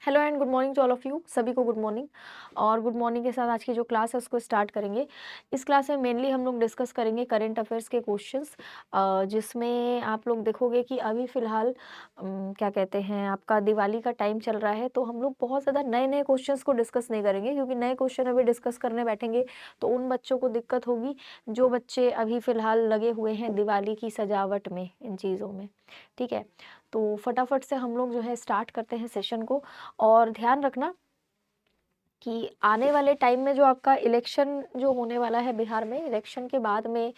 Hello and good morning to all of you. सभी को good morning. और good morning के साथ आज की जो क्लास है उसको स्टार्ट करेंगे। इस क्लास में मेनली हम लोग डिस्कस करेंगे करंट अफेयर्स के क्वेश्चंस, जिसमें आप लोग देखोगे कि अभी फ़िलहाल क्या कहते हैं, आपका दिवाली का टाइम चल रहा है, तो हम लोग बहुत ज़्यादा नए नए क्वेश्चंस को डिस्कस नहीं करेंगे, क्योंकि नए क्वेश्चन अभी डिस्कस करने बैठेंगे तो उन बच्चों को दिक्कत होगी जो बच्चे अभी फ़िलहाल लगे हुए हैं दिवाली की सजावट में, इन चीज़ों में। ठीक है, तो फटाफट से हम लोग जो है स्टार्ट करते हैं सेशन को। और ध्यान रखना कि आने वाले टाइम में जो आपका इलेक्शन जो होने वाला है बिहार में, इलेक्शन के बाद में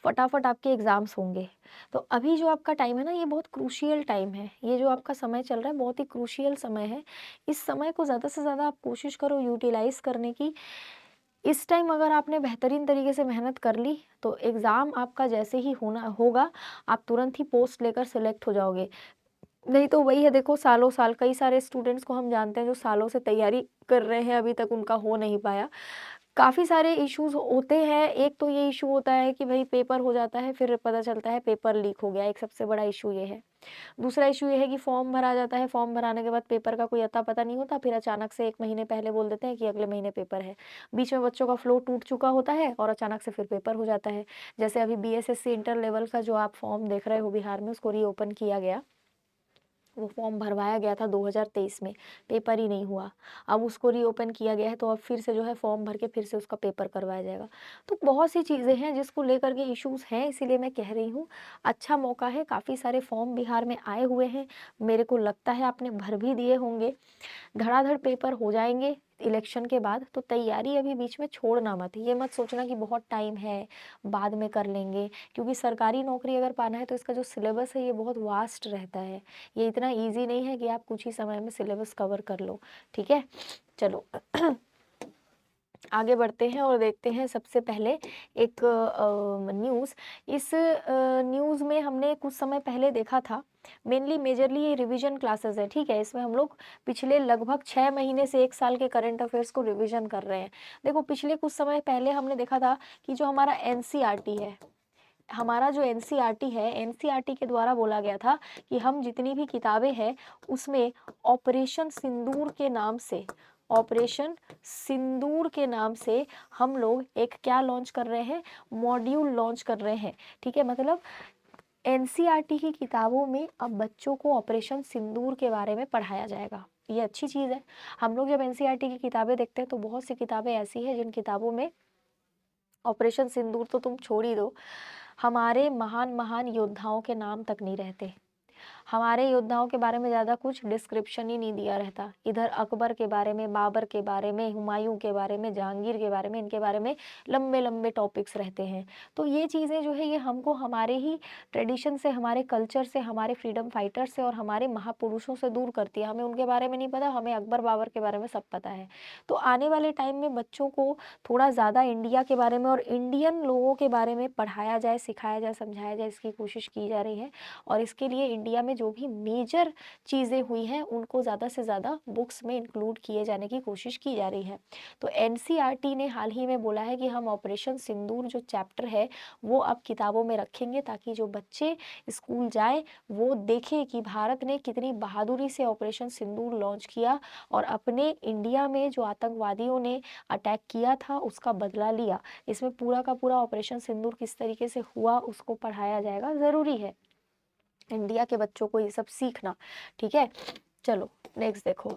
फटाफट आपके एग्ज़ाम्स होंगे। तो अभी जो आपका टाइम है ना, ये बहुत क्रूशियल टाइम है। ये जो आपका समय चल रहा है बहुत ही क्रूशियल समय है। इस समय को ज़्यादा से ज़्यादा आप कोशिश करो यूटिलाइज़ करने की। इस टाइम अगर आपने बेहतरीन तरीके से मेहनत कर ली तो एग्ज़ाम आपका जैसे ही होना होगा, आप तुरंत ही पोस्ट लेकर सेलेक्ट हो जाओगे। नहीं तो वही है, देखो सालों साल कई सारे स्टूडेंट्स को हम जानते हैं जो सालों से तैयारी कर रहे हैं, अभी तक उनका हो नहीं पाया। काफ़ी सारे इश्यूज़ होते हैं। एक तो ये इशू होता है कि भई पेपर हो जाता है, फिर पता चलता है पेपर लीक हो गया, एक सबसे बड़ा इशू ये है। दूसरा इशू ये है कि फॉर्म भरा जाता है, फॉर्म भराने के बाद पेपर का कोई अता-पता नहीं होता, फिर अचानक से 1 महीने पहले बोल देते हैं कि अगले महीने पेपर है। बीच में बच्चों का फ्लो टूट चुका होता है और अचानक से फिर पेपर हो जाता है। जैसे अभी बीएसएससी इंटर लेवल का जो आप फॉर्म देख रहे हो बिहार में, उसको रीओपन किया गया। वो फॉर्म भरवाया गया था 2023 में, पेपर ही नहीं हुआ। अब उसको रीओपन किया गया है, तो अब फिर से जो है फॉर्म भर के फिर से उसका पेपर करवाया जाएगा। तो बहुत सी चीज़ें हैं जिसको लेकर के इश्यूज़ हैं, इसीलिए मैं कह रही हूँ अच्छा मौका है। काफ़ी सारे फॉर्म बिहार में आए हुए हैं, मेरे को लगता है आपने भर भी दिए होंगे। धड़ाधड़ पेपर हो जाएँगे इलेक्शन के बाद, तो तैयारी अभी बीच में छोड़ना मत। ये मत सोचना कि बहुत टाइम है, बाद में कर लेंगे, क्योंकि सरकारी नौकरी अगर पाना है तो इसका जो सिलेबस है ये बहुत वास्ट रहता है। ये इतना ईज़ी नहीं है कि आप कुछ ही समय में सिलेबस कवर कर लो, ठीक है? चलो आगे बढ़ते हैं और देखते हैं सबसे पहले एक न्यूज़। इस न्यूज़ में हमने कुछ समय पहले देखा था, मेनली मेजरली ये रिवीजन क्लासेस है, ठीक है? इसमें हम लोग पिछले लगभग 6 महीने से 1 साल के करंट अफेयर्स को रिवीजन कर रहे हैं। देखो पिछले कुछ समय पहले हमने देखा था कि जो हमारा एनसीईआरटी है, हमारा जो एनसीईआरटी है, एनसीईआरटी के द्वारा बोला गया था कि हम जितनी भी किताबें हैं उसमें ऑपरेशन सिंदूर के नाम से, ऑपरेशन सिंदूर के नाम से हम लोग एक क्या लॉन्च कर रहे हैं, मॉड्यूल लॉन्च कर रहे हैं। ठीक है, मतलब एनसीईआरटी की किताबों में अब बच्चों को ऑपरेशन सिंदूर के बारे में पढ़ाया जाएगा। ये अच्छी चीज़ है। हम लोग जब एनसीईआरटी की किताबें देखते हैं तो बहुत सी किताबें ऐसी हैं जिन किताबों में ऑपरेशन सिंदूर तो तुम छोड़ ही दो, हमारे महान महान योद्धाओं के नाम तक नहीं रहते। हमारे योद्धाओं के बारे में ज़्यादा कुछ डिस्क्रिप्शन ही नहीं दिया रहता। इधर अकबर के बारे में, बाबर के बारे में, हुमायूं के बारे में, जहांगीर के बारे में, इनके बारे में लंबे लंबे टॉपिक्स रहते हैं। तो ये चीज़ें जो है ये हमको हमारे ही ट्रेडिशन से, हमारे कल्चर से, हमारे फ्रीडम फाइटर से और हमारे महापुरुषों से दूर करती है। हमें उनके बारे में नहीं पता, हमें अकबर बाबर के बारे में सब पता है। तो आने वाले टाइम में बच्चों को थोड़ा ज़्यादा इंडिया के बारे में और इंडियन लोगों के बारे में पढ़ाया जाए, सिखाया जाए, समझाया जाए, इसकी कोशिश की जा रही है। और इसके लिए इंडिया में जो भी मेजर चीज़ें हुई हैं उनको ज़्यादा से ज़्यादा बुक्स में इंक्लूड किए जाने की कोशिश की जा रही है। तो एनसीईआरटी ने हाल ही में बोला है कि हम ऑपरेशन सिंदूर जो चैप्टर है वो अब किताबों में रखेंगे, ताकि जो बच्चे स्कूल जाएं वो देखें कि भारत ने कितनी बहादुरी से ऑपरेशन सिंदूर लॉन्च किया और अपने इंडिया में जो आतंकवादियों ने अटैक किया था उसका बदला लिया। इसमें पूरा का पूरा ऑपरेशन सिंदूर किस तरीके से हुआ उसको पढ़ाया जाएगा। ज़रूरी है इंडिया के बच्चों को ये सब सीखना, ठीक है? चलो नेक्स्ट देखो।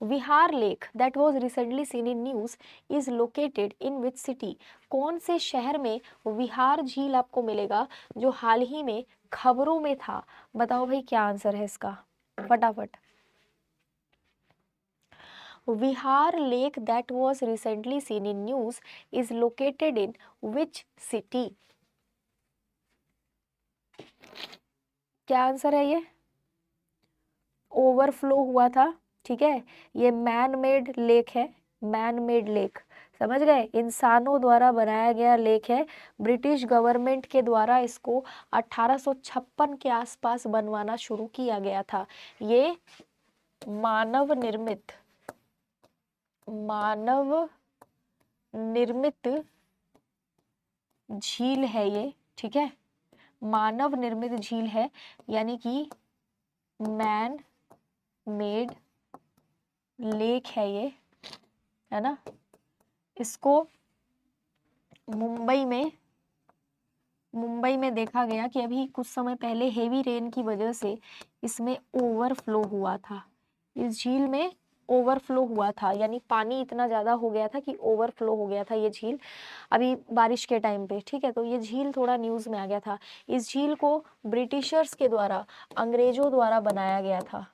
Vihar lake that was recently seen in news is located in which city? कौन से शहर में विहार झील आपको मिलेगा जो हाल ही में खबरों में था? बताओ भाई क्या आंसर है इसका, फटाफट। Vihar lake that was recently seen in news is located in which city? क्या आंसर है ये? ओवरफ्लो हुआ था, ठीक है? ये मैन मेड लेक है, मैन मेड लेक, समझ गए? इंसानों द्वारा बनाया गया लेक है। ब्रिटिश गवर्नमेंट के द्वारा इसको 1856 के आसपास बनवाना शुरू किया गया था। ये मानव निर्मित, मानव निर्मित झील है ये, ठीक है? मानव निर्मित झील है, यानी कि मैन मेड लेक है ये, है ना। इसको मुंबई में देखा गया कि अभी कुछ समय पहले हेवी रेन की वजह से इसमें ओवरफ्लो हुआ था। इस झील में ओवरफ्लो हुआ था, यानी पानी इतना ज़्यादा हो गया था कि ओवरफ्लो हो गया था ये झील अभी बारिश के टाइम पे, ठीक है। तो ये झील थोड़ा न्यूज़ में आ गया था। इस झील को ब्रिटिशर्स के द्वारा, अंग्रेजों द्वारा बनाया गया था,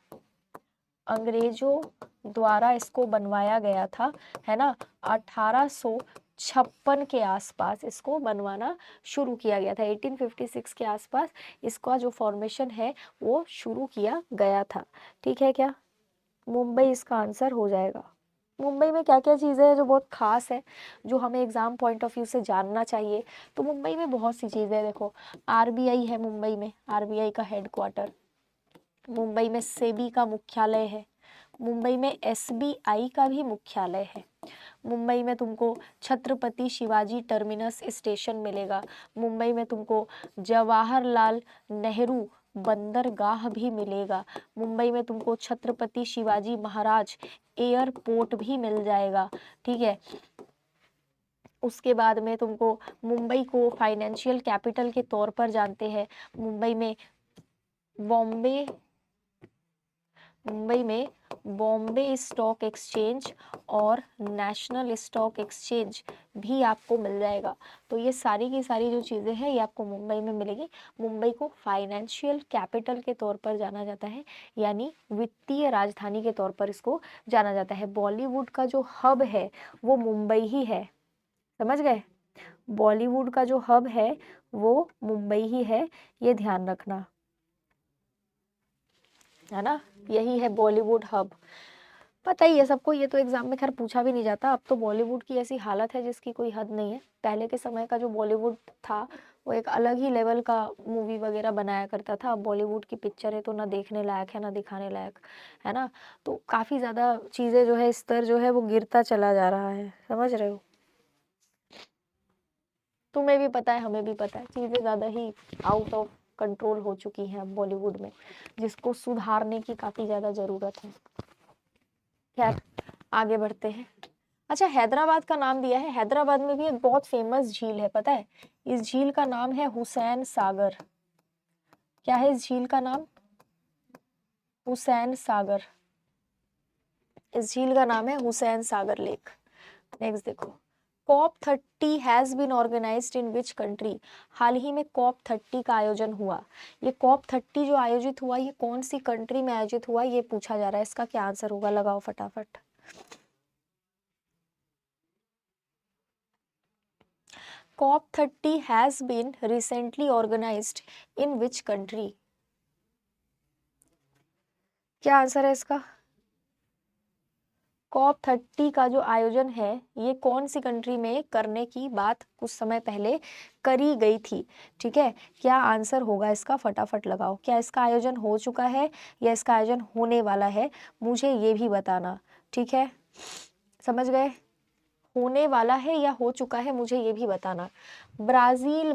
अंग्रेजों द्वारा इसको बनवाया गया था, है ना। 1856 के आसपास इसको बनवाना शुरू किया गया था। 1856 के आसपास इसका जो फॉर्मेशन है वो शुरू किया गया था, ठीक है क्या। मुंबई इसका आंसर हो जाएगा। मुंबई में क्या क्या चीज़ें हैं जो बहुत खास है, जो हमें एग्जाम पॉइंट ऑफ व्यू से जानना चाहिए। तो मुंबई में बहुत सी चीज़ें हैं। देखो, आरबीआई है मुंबई में, आरबीआई का हेडक्वार्टर। मुंबई में सेबी का मुख्यालय है। मुंबई में एसबीआई का भी मुख्यालय है। मुंबई में तुमको छत्रपति शिवाजी टर्मिनस स्टेशन मिलेगा। मुंबई में तुमको जवाहरलाल नेहरू बंदरगाह भी मिलेगा। मुंबई में तुमको छत्रपति शिवाजी महाराज एयरपोर्ट भी मिल जाएगा, ठीक है। उसके बाद में तुमको मुंबई को फाइनेंशियल कैपिटल के तौर पर जानते हैं। मुंबई में बॉम्बे स्टॉक एक्सचेंज और नेशनल स्टॉक एक्सचेंज भी आपको मिल जाएगा। तो ये सारी की सारी जो चीज़ें हैं ये आपको मुंबई में मिलेगी। मुंबई को फाइनेंशियल कैपिटल के तौर पर जाना जाता है, यानी वित्तीय राजधानी के तौर पर इसको जाना जाता है। बॉलीवुड का जो हब है वो मुंबई ही है, समझ गए। बॉलीवुड का जो हब है वो मुंबई ही है, ये ध्यान रखना, है ना। यही है बॉलीवुड हब। पता ही है सबको, ये तो एग्जाम में खैर पूछा भी नहीं जाता। अब तो बॉलीवुड की ऐसी हालत है जिसकी कोई हद नहीं है। पहले के समय का जो बॉलीवुड था वो एक अलग ही लेवल का मूवी वगैरह बनाया करता था। अब बॉलीवुड की पिक्चर है तो ना देखने लायक है ना दिखाने लायक, है ना। तो काफ़ी ज़्यादा चीज़ें जो है, स्तर जो है वो गिरता चला जा रहा है, समझ रहे हो। तुम्हें भी पता है, हमें भी पता है, चीज़ें ज़्यादा ही आउट ऑफ कंट्रोल हो चुकी हैं बॉलीवुड में, जिसको सुधारने की काफ़ी ज़्यादा ज़रूरत है। खैर आगे बढ़ते हैं। अच्छा, हैदराबाद का नाम दिया है। हैदराबाद में भी एक बहुत फेमस झील है, पता है। इस झील का नाम है हुसैन सागर। क्या है इस झील का नाम? हुसैन सागर। इस झील का नाम है हुसैन सागर लेक। नेक्स्ट देखो, COP30 has been organised in which country. हाल ही में COP30 का आयोजन हुआ। ये COP30 जो आयोजित हुआ ये कौन सी कंट्री में आयोजित हुआ ये पूछा जा रहा है। इसका क्या आंसर होगा, लगाओ फटाफट। COP30 has been recently organized in which country? क्या आंसर है इसका? COP30 का जो आयोजन है ये कौन सी कंट्री में करने की बात कुछ समय पहले करी गई थी, ठीक है। क्या आंसर होगा इसका, फटाफट लगाओ। क्या इसका आयोजन हो चुका है या इसका आयोजन होने वाला है, मुझे ये भी बताना, ठीक है। समझ गए, होने वाला है या हो चुका है मुझे ये भी बताना। ब्राजील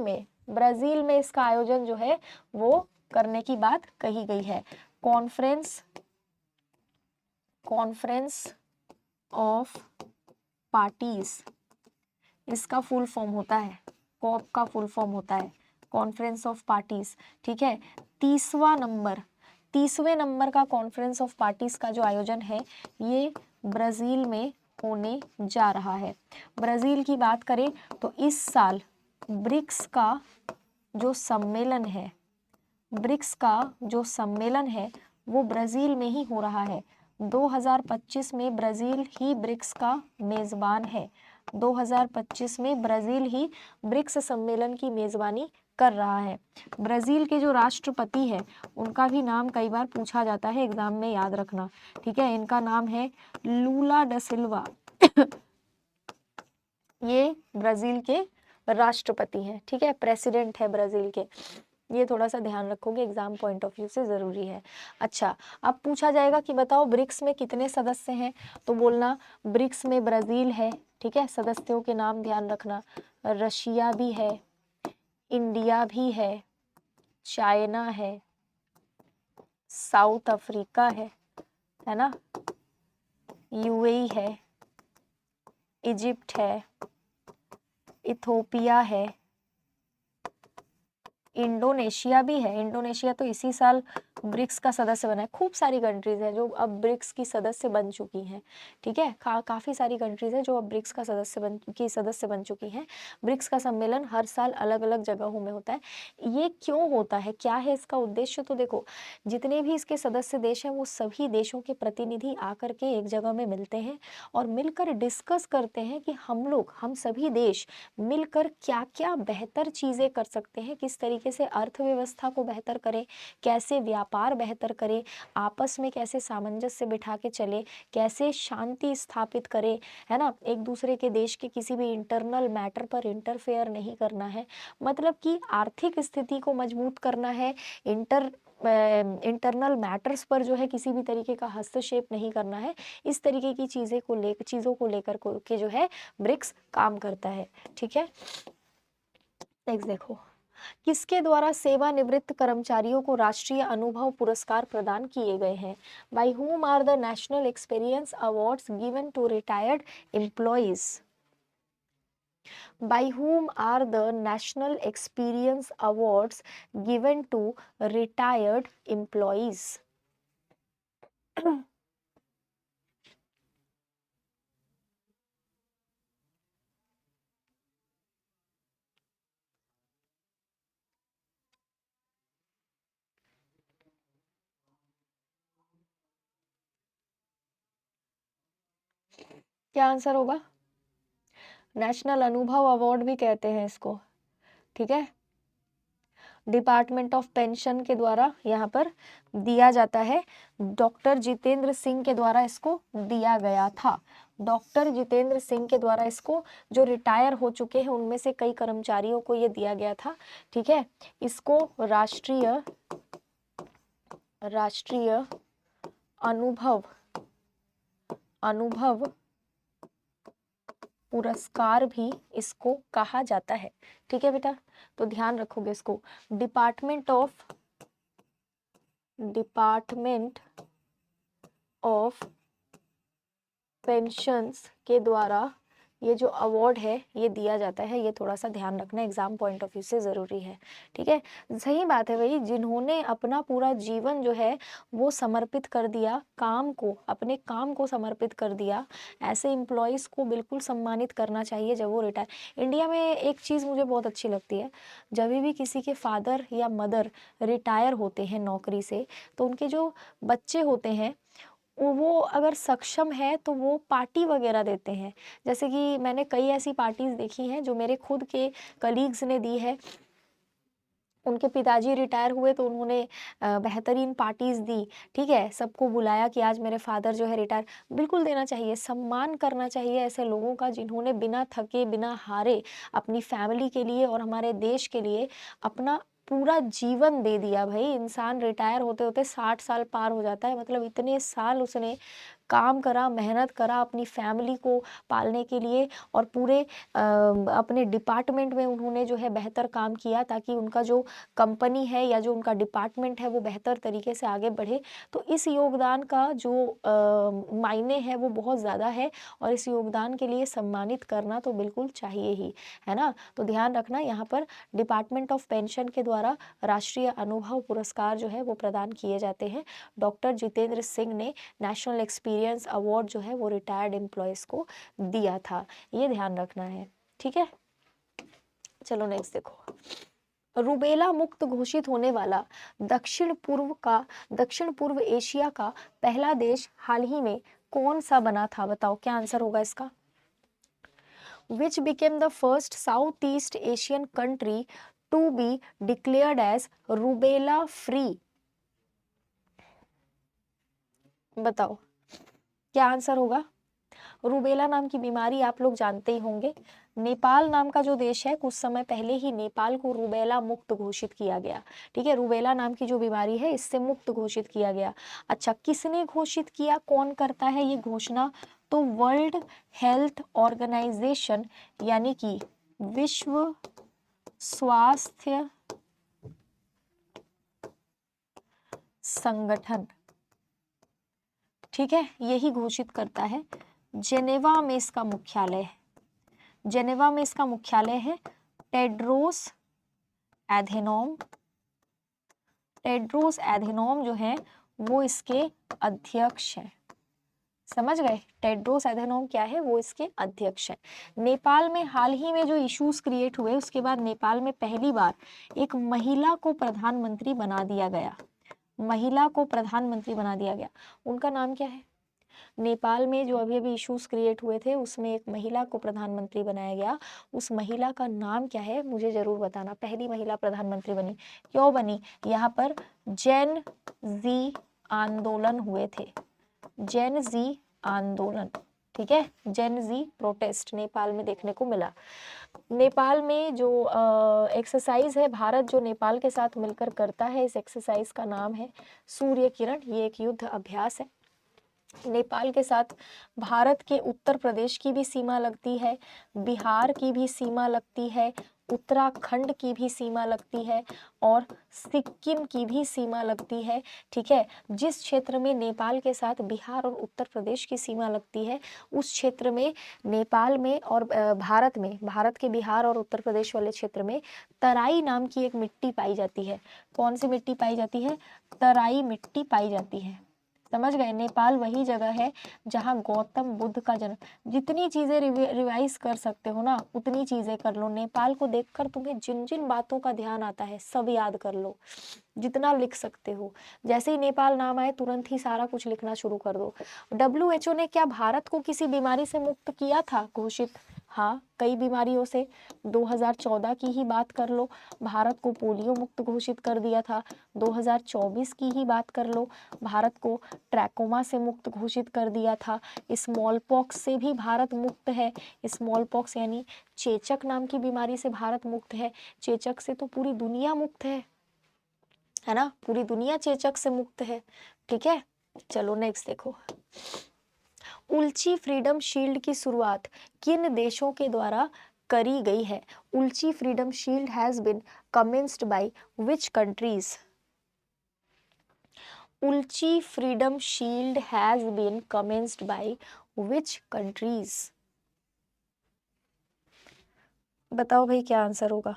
में इसका आयोजन जो है वो करने की बात कही गई है। कॉन्फ्रेंस ऑफ पार्टीज इसका फुल फॉर्म होता है। कॉप का फुल फॉर्म होता है कॉन्फ्रेंस ऑफ पार्टीज, ठीक है। 30वें नंबर का कॉन्फ्रेंस ऑफ पार्टीज का जो आयोजन है ये ब्राजील में होने जा रहा है। ब्राजील की बात करें तो इस साल ब्रिक्स का जो सम्मेलन है वो ब्राजील में ही हो रहा है। 2025 में ब्राजील ही ब्रिक्स का मेजबान है। 2025 में ब्राजील ही ब्रिक्स सम्मेलन की मेजबानी कर रहा है। ब्राजील के जो राष्ट्रपति हैं उनका भी नाम कई बार पूछा जाता है एग्जाम में, याद रखना, ठीक है। इनका नाम है लूला डा सिल्वा। ये ब्राजील के राष्ट्रपति हैं, ठीक है, प्रेसिडेंट है ब्राजील के। ये थोड़ा सा ध्यान रखोगे, एग्जाम पॉइंट ऑफ व्यू से जरूरी है। अच्छा, अब पूछा जाएगा कि बताओ ब्रिक्स में कितने सदस्य हैं, तो बोलना ब्रिक्स में ब्राजील है, ठीक है। सदस्यों के नाम ध्यान रखना, रशिया भी है, इंडिया भी है, चाइना है, साउथ अफ्रीका है, है ना, यूएई है, इजिप्ट है, इथोपिया है, इंडोनेशिया भी है। इंडोनेशिया तो इसी साल ब्रिक्स का सदस्य बना है। खूब सारी कंट्रीज हैं जो अब ब्रिक्स की सदस्य बन चुकी हैं, ठीक है। काफ़ी सारी कंट्रीज हैं जो अब ब्रिक्स का सदस्य बन चुकी हैं। ब्रिक्स का सम्मेलन हर साल अलग अलग जगहों में होता है। ये क्यों होता है, क्या है इसका उद्देश्य? तो देखो, जितने भी इसके सदस्य देश हैं वो सभी देशों के प्रतिनिधि आकर के एक जगह में मिलते हैं और मिलकर डिस्कस करते हैं कि हम सभी देश मिलकर क्या क्या बेहतर चीज़ें कर सकते हैं, किस तरीके से अर्थव्यवस्था को बेहतर करें, कैसे व्यापार बेहतर करें, आपस में कैसे सामंजस्य बिठा के चले, कैसे शांति स्थापित करें, है ना। एक दूसरे के देश के किसी भी इंटरनल मैटर पर इंटरफेयर नहीं करना है, मतलब कि आर्थिक स्थिति को मजबूत करना है, इंटरनल मैटर्स पर जो है किसी भी तरीके का हस्तक्षेप नहीं करना है। इस तरीके की चीज़ों को लेकर के जो है ब्रिक्स काम करता है, ठीक है। नेक्स्ट देखो, किसके द्वारा सेवानिवृत्त कर्मचारियों को राष्ट्रीय अनुभव पुरस्कार प्रदान किए गए हैं? By whom are the national experience awards given to retired employees? By whom are the national experience awards given to retired employees? क्या आंसर होगा? नेशनल अनुभव अवार्ड भी कहते हैं इसको, ठीक है। डिपार्टमेंट ऑफ पेंशन के द्वारा यहाँ पर दिया जाता है। डॉक्टर जितेंद्र सिंह के द्वारा इसको दिया गया था। डॉक्टर जितेंद्र सिंह के द्वारा इसको, जो रिटायर हो चुके हैं उनमें से कई कर्मचारियों को ये दिया गया था, ठीक है। इसको राष्ट्रीय अनुभव पुरस्कार भी इसको कहा जाता है, ठीक है बेटा। तो ध्यान रखोगे इसको। डिपार्टमेंट ऑफ पेंशंस के द्वारा ये जो अवार्ड है ये दिया जाता है। ये थोड़ा सा ध्यान रखना, एग्जाम पॉइंट ऑफ व्यू से ज़रूरी है, ठीक है। सही बात है भाई, जिन्होंने अपना पूरा जीवन जो है वो समर्पित कर दिया अपने काम को समर्पित कर दिया, ऐसे एम्प्लॉयज़ को बिल्कुल सम्मानित करना चाहिए जब वो रिटायर। इंडिया में एक चीज़ मुझे बहुत अच्छी लगती है, जब भी किसी के फादर या मदर रिटायर होते हैं नौकरी से, तो उनके जो बच्चे होते हैं वो अगर सक्षम है तो वो पार्टी वगैरह देते हैं। जैसे कि मैंने कई ऐसी पार्टीज देखी हैं जो मेरे खुद के कलीग्स ने दी है। उनके पिताजी रिटायर हुए तो उन्होंने बेहतरीन पार्टीज दी, ठीक है। सबको बुलाया कि आज मेरे फादर जो है रिटायर। बिल्कुल देना चाहिए, सम्मान करना चाहिए ऐसे लोगों का जिन्होंने बिना थके बिना हारे अपनी फैमिली के लिए और हमारे देश के लिए अपना पूरा जीवन दे दिया। भाई, इंसान रिटायर होते होते 60 साल पार हो जाता है, मतलब इतने साल उसने काम करा, मेहनत करा अपनी फैमिली को पालने के लिए, और पूरे अपने डिपार्टमेंट में उन्होंने जो है बेहतर काम किया ताकि उनका जो कंपनी है या जो उनका डिपार्टमेंट है वो बेहतर तरीके से आगे बढ़े। तो इस योगदान का जो मायने है वो बहुत ज़्यादा है, और इस योगदान के लिए सम्मानित करना तो बिल्कुल चाहिए ही, है ना। तो ध्यान रखना, यहाँ पर डिपार्टमेंट ऑफ पेंशन के द्वारा राष्ट्रीय अनुभव पुरस्कार जो है वो प्रदान किए जाते हैं। डॉक्टर जितेंद्र सिंह ने नेशनल एक्सपीरियंस अवार्ड जो है वो रिटायर्ड एम्प्लॉयज़ को दिया था, ये ध्यान रखना है, ठीक है। चलो नेक्स्ट देखो, रूबेला मुक्त घोषित होने वाला दक्षिण पूर्व एशिया का पहला देश हाल ही में कौन सा बना था? बताओ क्या आंसर होगा इसका। Which became the first Southeast Asian country to be declared as rubella free? बताओ क्या आंसर होगा। रूबेला नाम की बीमारी आप लोग जानते ही होंगे। नेपाल नाम का जो देश है, कुछ समय पहले ही नेपाल को रूबेला मुक्त घोषित किया गया, ठीक है। रूबेला नाम की जो बीमारी है इससे मुक्त घोषित किया गया। अच्छा, किसने घोषित किया, कौन करता है ये घोषणा? तो वर्ल्ड हेल्थ ऑर्गेनाइजेशन यानी कि विश्व स्वास्थ्य संगठन, ठीक है, यही घोषित करता है। जेनेवा में इसका मुख्यालय है, जेनेवा में इसका मुख्यालय है। टेड्रोस एधेनॉम, टेड्रोस एधेनॉम जो है वो इसके अध्यक्ष हैं। समझ गए, टेड्रोस एधेनॉम क्या है, वो इसके अध्यक्ष है। नेपाल में हाल ही में जो इश्यूज क्रिएट हुए उसके बाद नेपाल में पहली बार एक महिला को प्रधानमंत्री बना दिया गया, महिला को प्रधानमंत्री बना दिया गया। उनका नाम क्या है? नेपाल में जो अभी अभी इश्यूज क्रिएट हुए थे उसमें एक महिला को प्रधानमंत्री बनाया गया, उस महिला का नाम क्या है मुझे जरूर बताना। पहली महिला प्रधानमंत्री बनी, क्यों बनी? यहाँ पर जेन जी आंदोलन हुए थे, जेन जी आंदोलन, ठीक है, जेन जी प्रोटेस्ट नेपाल में देखने को मिला। नेपाल में जो एक्सरसाइज है भारत जो नेपाल के साथ मिलकर करता है, इस एक्सरसाइज का नाम है सूर्य किरण। ये एक युद्ध अभ्यास है। नेपाल के साथ भारत के उत्तर प्रदेश की भी सीमा लगती है, बिहार की भी सीमा लगती है, उत्तराखंड की भी सीमा लगती है और सिक्किम की भी सीमा लगती है। ठीक है, जिस क्षेत्र में नेपाल के साथ बिहार और उत्तर प्रदेश की सीमा लगती है उस क्षेत्र में नेपाल में और भारत में, भारत के बिहार और उत्तर प्रदेश वाले क्षेत्र में तराई नाम की एक मिट्टी पाई जाती है। कौन सी मिट्टी पाई जाती है? तराई मिट्टी पाई जाती है। समझ गए, नेपाल वही जगह है जहाँ गौतम बुद्ध का जन्म। जितनी चीजें रिवाइज कर सकते हो ना उतनी चीजें कर लो। नेपाल को देखकर तुम्हें जिन जिन बातों का ध्यान आता है सब याद कर लो, जितना लिख सकते हो। जैसे ही नेपाल नाम आए तुरंत ही सारा कुछ लिखना शुरू कर दो। WHO ने क्या भारत को किसी बीमारी से मुक्त किया था घोषित? हाँ, कई बीमारियों से। 2014 की ही बात कर लो, भारत को पोलियो मुक्त घोषित कर दिया था। 2024 की ही बात कर लो, भारत को ट्रैकोमा से मुक्त घोषित कर दिया था। स्मॉल पॉक्स से भी भारत मुक्त है। स्मॉल पॉक्स यानी चेचक नाम की बीमारी से भारत मुक्त है। चेचक से तो पूरी दुनिया मुक्त है ना, पूरी दुनिया चेचक से मुक्त है। ठीक है, चलो नेक्स्ट देखो। उल्ची फ्रीडम शील्ड की शुरुआत किन देशों के द्वारा करी गई है? Ulchi Freedom Shield has been commenced by which countries? Ulchi Freedom Shield has been commenced by which countries? बताओ भाई क्या आंसर होगा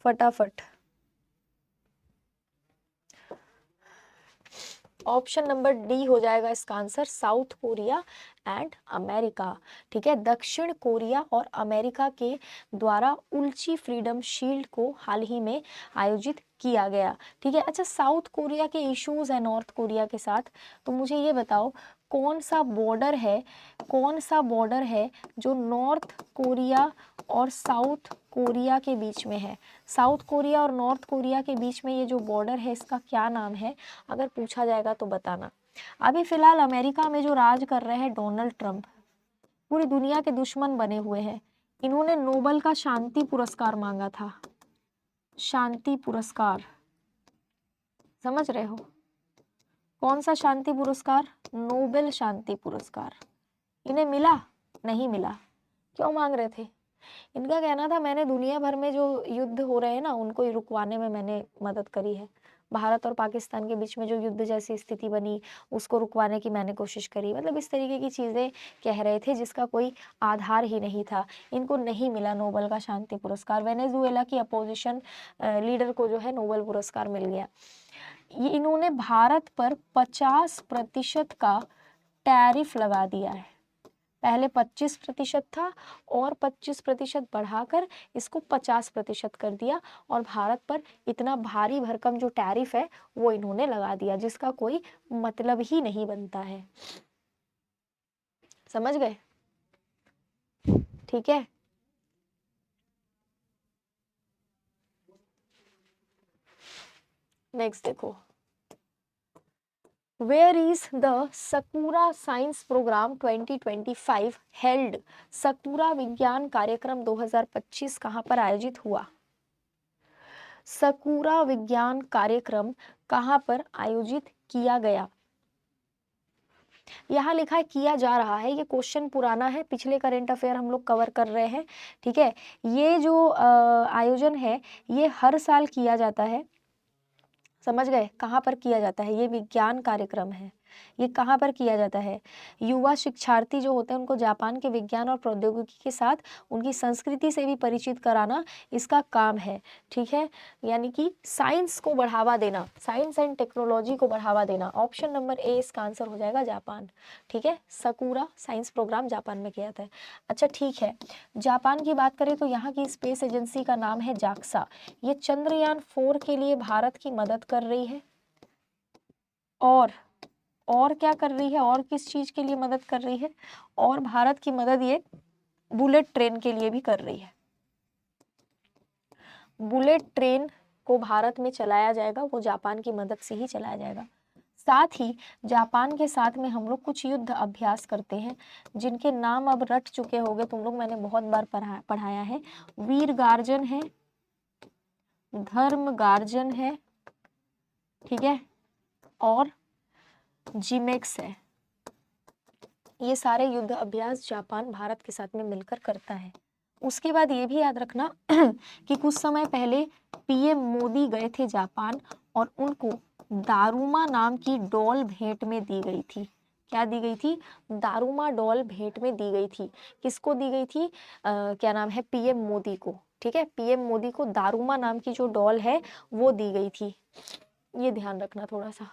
फटाफट। ऑप्शन नंबर डी हो जाएगा इसका answer, south Korea and America. ठीक है, दक्षिण कोरिया और अमेरिका के द्वारा उल्ची फ्रीडम शील्ड को हाल ही में आयोजित किया गया। ठीक है, अच्छा साउथ कोरिया के इश्यूज है नॉर्थ कोरिया के साथ, तो मुझे ये बताओ कौन सा बॉर्डर है, कौन सा बॉर्डर है जो नॉर्थ कोरिया और साउथ कोरिया के बीच में है? साउथ कोरिया और नॉर्थ कोरिया के बीच में ये जो बॉर्डर है इसका क्या नाम है? अगर पूछा जाएगा तो बताना। अभी फिलहाल अमेरिका में जो राज कर रहे हैं डोनाल्ड ट्रंप, पूरी दुनिया के दुश्मन बने हुए हैं। इन्होंने नोबेल का शांति पुरस्कार मांगा था, शांति पुरस्कार, समझ रहे हो? कौन सा शांति पुरस्कार? नोबेल शांति पुरस्कार। इन्हें मिला? नहीं मिला। क्यों मांग रहे थे? इनका कहना था मैंने दुनिया भर में जो युद्ध हो रहे हैं ना उनको रुकवाने में मैंने मदद करी है। भारत और पाकिस्तान के बीच में जो युद्ध जैसी स्थिति बनी उसको रुकवाने की मैंने कोशिश करी। मतलब इस तरीके की चीजें कह रहे थे जिसका कोई आधार ही नहीं था। इनको नहीं मिला नोबेल का शांति पुरस्कार। वेनेजुएला की अपोजिशन लीडर को जो है नोबेल पुरस्कार मिल गया। ये इन्होंने भारत पर 50% का टैरिफ लगा दिया है। पहले 25% था और 25% बढ़ाकर इसको 50% कर दिया और भारत पर इतना भारी भरकम जो टैरिफ है वो इन्होंने लगा दिया जिसका कोई मतलब ही नहीं बनता है। समझ गए? ठीक है, नेक्स्ट देखो। Where is the Sakura Science Program 2025 held? Sakura विज्ञान कार्यक्रम 2025 कहाँ पर आयोजित हुआ? सकूरा विज्ञान कार्यक्रम कहाँ पर आयोजित किया गया? यहाँ लिखा है किया जा रहा है। ये क्वेश्चन पुराना है, पिछले करंट अफेयर हम लोग कवर कर रहे हैं। ठीक है, ये जो आयोजन है ये हर साल किया जाता है, समझ गए, कहाँ पर किया जाता है, ये विज्ञान कार्यक्रम है, ये कहाँ पर किया जाता है। युवा शिक्षार्थी जो होते हैं उनको जापान के विज्ञान और प्रौद्योगिकी के साथ उनकी संस्कृति से भी परिचित कराना इसका काम है, ठीक है। यानी कि साइंस को बढ़ावा देना, साइंस एंड टेक्नोलॉजी को बढ़ावा देना। ऑप्शन नंबर ए इसका आंसर हो जाएगा जापान, ठीक है। सकुरा साइंस प्रोग्राम जापान में किया जाता है। अच्छा ठीक है, जापान की बात करें तो यहाँ की स्पेस एजेंसी का नाम है जाक्सा। ये चंद्रयान 4 के लिए भारत की मदद कर रही है। और क्या कर रही है, और किस चीज के लिए मदद कर रही है, और भारत की मदद ये बुलेट ट्रेन के लिए भी कर रही है। बुलेट ट्रेन को भारत में चलाया जाएगा, वो जापान की मदद से ही चलाया जाएगा। साथ ही जापान के साथ में हम लोग कुछ युद्ध अभ्यास करते हैं जिनके नाम अब रट चुके होंगे तुम लोग, मैंने बहुत बार पढ़ाया है। वीर गार्जन है, धर्म गार्जन है, ठीक है, और जिमेक्स है। ये सारे युद्ध अभ्यास जापान भारत के साथ में मिलकर करता है। उसके बाद ये भी याद रखना कि कुछ समय पहले पीएम मोदी गए थे जापान और उनको दारुमा नाम की डॉल भेंट में दी गई थी। क्या दी गई थी, दारुमा डॉल भेंट में दी गई थी। किसको दी गई थी, क्या नाम है, पीएम मोदी को, ठीक है। पीएम मोदी को दारुमा नाम की जो डॉल है वो दी गई थी, ये ध्यान रखना थोड़ा सा,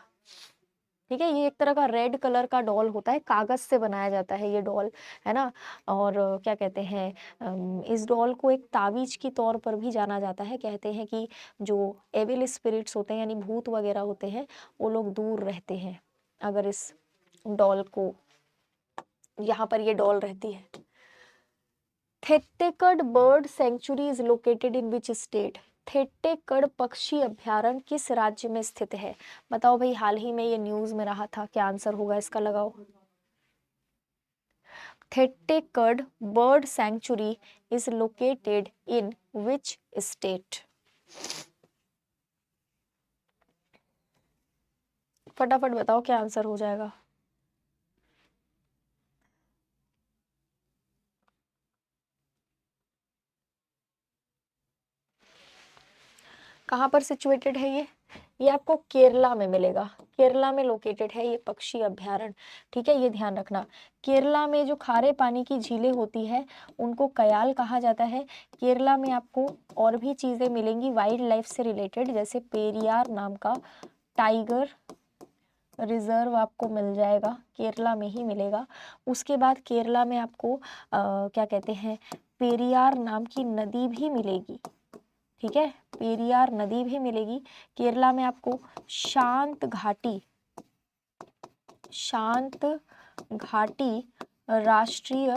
ठीक है। ये एक तरह का रेड कलर का डॉल होता है, कागज से बनाया जाता है ये डॉल, है ना। और क्या कहते हैं, इस डॉल को एक तावीज की तौर पर भी जाना जाता है। कहते हैं कि जो एविल स्पिरिट्स होते हैं यानी भूत वगैरह होते हैं वो लोग दूर रहते हैं अगर इस डॉल को, यहाँ पर ये डॉल रहती है। Thattekad bird sanctuary is located in which state. Thattekad पक्षी अभ्यारण्य किस राज्य में स्थित है, बताओ भाई। हाल ही में ये न्यूज में रहा था, क्या आंसर होगा इसका, लगाओ। Thattekad bird sanctuary is located in which state. फटाफट बताओ क्या आंसर हो जाएगा। कहाँ पर सिचुएटेड है ये आपको केरला में मिलेगा। केरला में लोकेटेड है ये पक्षी अभ्यारण्य, ठीक है। ये ध्यान रखना, केरला में जो खारे पानी की झीलें होती है उनको कयाल कहा जाता है। केरला में आपको और भी चीजें मिलेंगी वाइल्ड लाइफ से रिलेटेड, जैसे पेरियार नाम का टाइगर रिजर्व आपको मिल जाएगा, केरला में ही मिलेगा। उसके बाद केरला में आपको क्या कहते हैं, पेरियार नाम की नदी भी मिलेगी, ठीक है। पेरियार नदी भी मिलेगी केरला में आपको। शांत घाटी राष्ट्रीय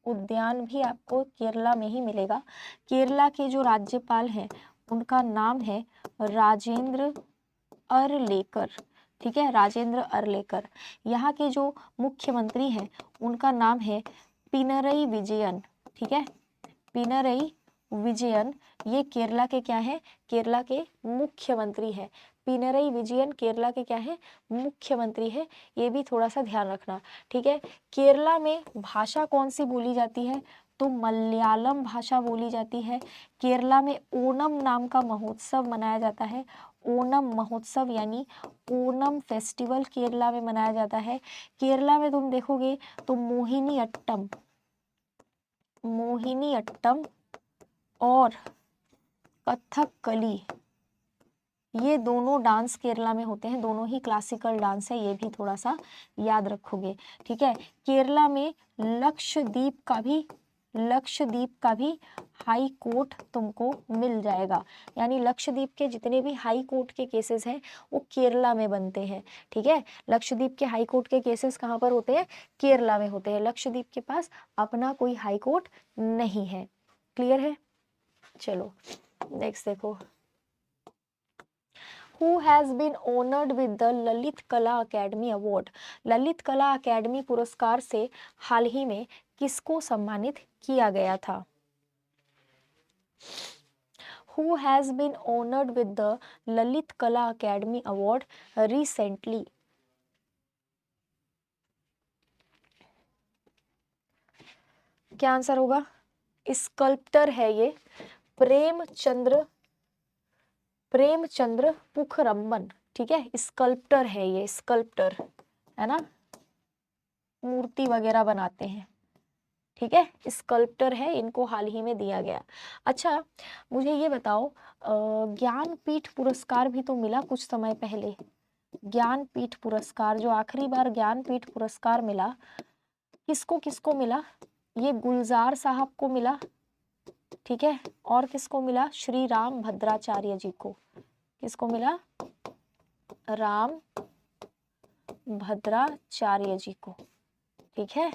उद्यान भी आपको केरला में ही मिलेगा। केरला के जो राज्यपाल हैं उनका नाम है राजेंद्र अरलेकर, ठीक है, राजेंद्र अरलेकर। यहाँ के जो मुख्यमंत्री हैं उनका नाम है पिनरई विजयन, ठीक है, पिनरई विजयन। ये केरला के क्या है, केरला के मुख्यमंत्री है। पिनरई विजयन केरला के क्या है, मुख्यमंत्री है। ये भी थोड़ा सा ध्यान रखना, ठीक है। केरला में भाषा कौन सी बोली जाती है, तो मलयालम भाषा बोली जाती है। केरला में ओणम नाम का महोत्सव मनाया जाता है। ओणम महोत्सव यानी ओणम फेस्टिवल केरला में मनाया जाता है। केरला में तुम देखोगे तो मोहिनी अट्टम और कथकली, ये दोनों डांस केरला में होते हैं, दोनों ही क्लासिकल डांस है, ये भी थोड़ा सा याद रखोगे, ठीक है। केरला में लक्षद्वीप का भी हाई कोर्ट तुमको मिल जाएगा, यानी लक्षद्वीप के जितने भी हाई कोर्ट के केसेस हैं वो केरला में बनते हैं, ठीक है। लक्षद्वीप के हाई कोर्ट के केसेस कहाँ पर होते हैं, केरला में होते हैं। लक्षद्वीप के पास अपना कोई हाई कोर्ट नहीं है, क्लियर है। चलो नेक्स्ट देखो, Who has been honored with the Lalit कला अकेडमी अवार्ड। ललित कला अकेडमी पुरस्कार से हाल ही में किसको सम्मानित किया गया था। Who has been honored with the Lalit कला अकेडमी अवार्ड recently। क्या आंसर होगा, स्कल्प्टर है ये प्रेमचंद्र प्रेमचंद्र पुखरम्बन, ठीक है, स्कल्प्टर है ये, स्कल्प्टर है ना, मूर्ति वगैरह बनाते हैं, ठीक है, स्कल्प्टर है, इनको हाल ही में दिया गया। अच्छा मुझे ये बताओ, ज्ञानपीठ पुरस्कार भी तो मिला कुछ समय पहले, ज्ञानपीठ पुरस्कार, जो आखिरी बार ज्ञानपीठ पुरस्कार मिला किसको किसको मिला, ये गुलजार साहब को मिला, ठीक है, और किसको मिला, श्री राम भद्राचार्य जी को, किसको मिला, राम भद्राचार्य जी को, ठीक है,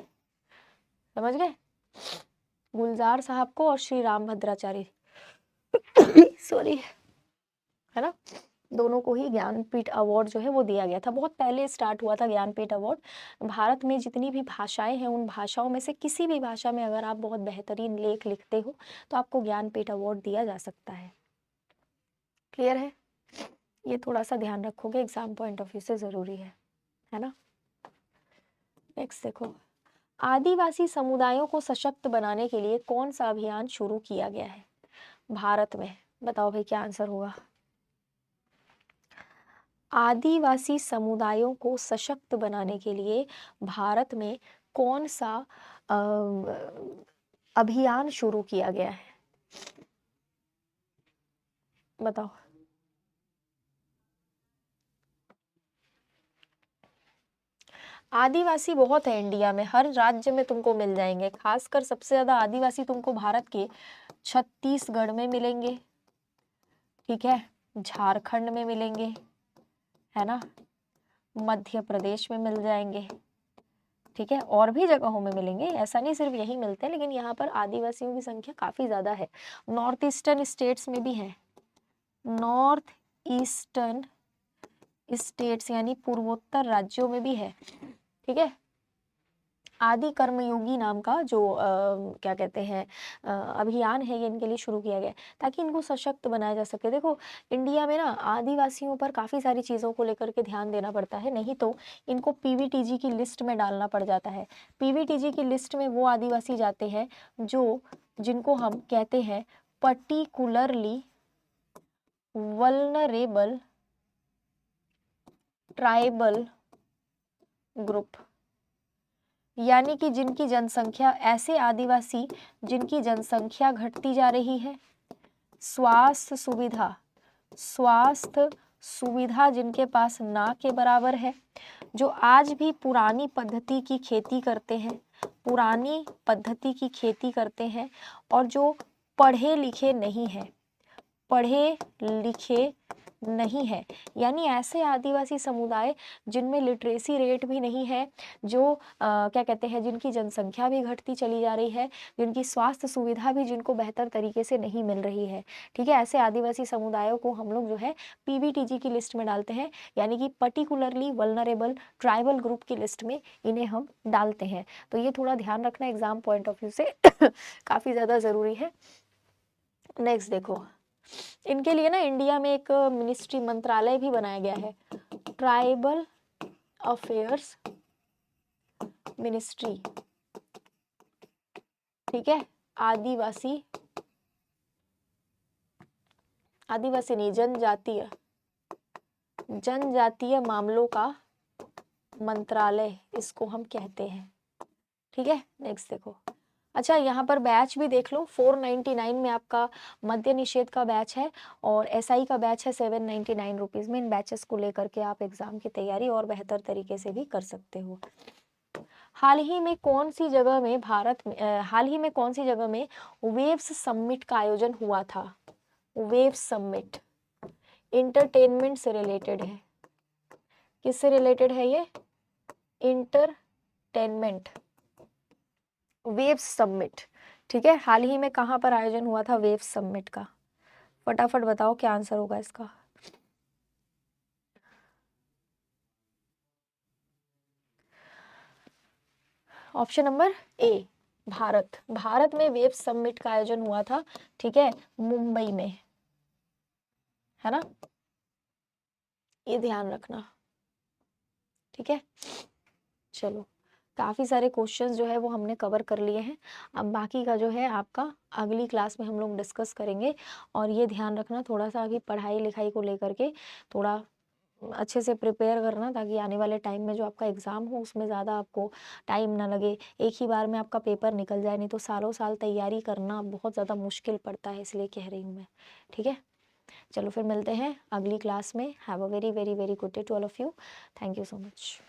समझ गए, गुलजार साहब को और श्री राम भद्राचार्य सॉरी, है ना, दोनों को ही ज्ञानपीठ अवार्ड जो है वो दिया गया था। बहुत पहले स्टार्ट हुआ था ज्ञानपीठ अवार्ड। भारत में जितनी भी भाषाएं हैं उन भाषाओं में से किसी भी भाषा में अगर आप बहुत बेहतरीन लेख लिखते हो तो आपको ज्ञानपीठ अवार्ड दिया जा सकता है। क्लियर है, ये थोड़ा सा ध्यान रखोगे, एग्जाम पॉइंट ऑफ व्यू से जरूरी है ना। नेक्स्ट देखो, आदिवासी समुदायों को सशक्त बनाने के लिए कौन सा अभियान शुरू किया गया है भारत में, बताओ भाई क्या आंसर होगा। आदिवासी समुदायों को सशक्त बनाने के लिए भारत में कौन सा अभियान शुरू किया गया है, बताओ। आदिवासी बहुत है इंडिया में, हर राज्य में तुमको मिल जाएंगे, खासकर सबसे ज्यादा आदिवासी तुमको भारत के छत्तीसगढ़ में मिलेंगे, ठीक है, झारखंड में मिलेंगे, है ना, मध्य प्रदेश में मिल जाएंगे, ठीक है, और भी जगहों में मिलेंगे, ऐसा नहीं सिर्फ यही मिलते हैं, लेकिन यहाँ पर आदिवासियों की संख्या काफी ज्यादा है। नॉर्थ ईस्टर्न स्टेट्स में भी है, नॉर्थ ईस्टर्न स्टेट्स यानी पूर्वोत्तर राज्यों में भी है, ठीक है। आदि कर्मयोगी नाम का जो क्या कहते हैं अभियान है, ये इनके लिए शुरू किया गया है ताकि इनको सशक्त बनाया जा सके। देखो इंडिया में ना आदिवासियों पर काफ़ी सारी चीज़ों को लेकर के ध्यान देना पड़ता है, नहीं तो इनको पीवीटीजी की लिस्ट में डालना पड़ जाता है। पीवीटीजी की लिस्ट में वो आदिवासी जाते हैं जिनको हम कहते हैं पर्टिकुलरली वल्नरेबल ट्राइबल ग्रुप, यानी कि जिनकी जनसंख्या, ऐसे आदिवासी जिनकी जनसंख्या घटती जा रही है, स्वास्थ्य सुविधा जिनके पास ना के बराबर है, जो आज भी पुरानी पद्धति की खेती करते हैं, पुरानी पद्धति की खेती करते हैं, और जो पढ़े लिखे नहीं है, पढ़े लिखे नहीं है, यानी ऐसे आदिवासी समुदाय जिनमें लिटरेसी रेट भी नहीं है, जो क्या कहते हैं, जिनकी जनसंख्या भी घटती चली जा रही है, जिनकी स्वास्थ्य सुविधा भी जिनको बेहतर तरीके से नहीं मिल रही है, ठीक है, ऐसे आदिवासी समुदायों को हम लोग जो है पीवीटीजी की लिस्ट में डालते हैं, यानी कि पर्टिकुलरली वल्नरेबल ट्राइबल ग्रुप की लिस्ट में इन्हें हम डालते हैं। तो ये थोड़ा ध्यान रखना एग्जाम पॉइंट ऑफ व्यू से काफ़ी ज़्यादा ज़रूरी है। नेक्स्ट देखो, इनके लिए ना इंडिया में एक मिनिस्ट्री, मंत्रालय भी बनाया गया है, ट्राइबल अफेयर्स मिनिस्ट्री, ठीक है, आदिवासी नहीं, जनजातीय मामलों का मंत्रालय इसको हम कहते हैं, ठीक है। नेक्स्ट देखो, अच्छा यहाँ पर बैच भी देख लो, 499 में आपका मद्य निषेध का बैच है और एसआई का बैच है 799 रुपीज़ में। इन बैचेस को लेकर के आप एग्जाम की तैयारी और बेहतर तरीके से भी कर सकते हो। हाल ही में कौन सी जगह में वेव्स समिट का आयोजन हुआ था। वेव्स समिट इंटरटेनमेंट से रिलेटेड है, किससे रिलेटेड है ये, इंटरटेनमेंट, वेव्स समिट, ठीक है। हाल ही में कहाँ पर आयोजन हुआ था वेव्स समिट का, फटाफट बताओ क्या आंसर होगा इसका। ऑप्शन नंबर ए, भारत में वेव्स समिट का आयोजन हुआ था, ठीक है, मुंबई में, है ना, ये ध्यान रखना, ठीक है। चलो काफ़ी सारे क्वेश्चंस जो है वो हमने कवर कर लिए हैं। अब बाकी का जो है आपका अगली क्लास में हम लोग डिस्कस करेंगे। और ये ध्यान रखना थोड़ा-सा कि पढ़ाई-लिखाई को लेकर के थोड़ा अच्छे से प्रिपेयर करना, ताकि आने वाले टाइम में जो आपका एग्ज़ाम हो उसमें ज़्यादा आपको टाइम ना लगे, एक ही बार में आपका पेपर निकल जाए, नहीं तो सालों-साल तैयारी करना बहुत ज़्यादा मुश्किल पड़ता है, इसलिए कह रही हूँ मैं। ठीक है? चलो फिर मिलते हैं अगली क्लास में। Have a very, very, very good day to all of you. Thank you so much.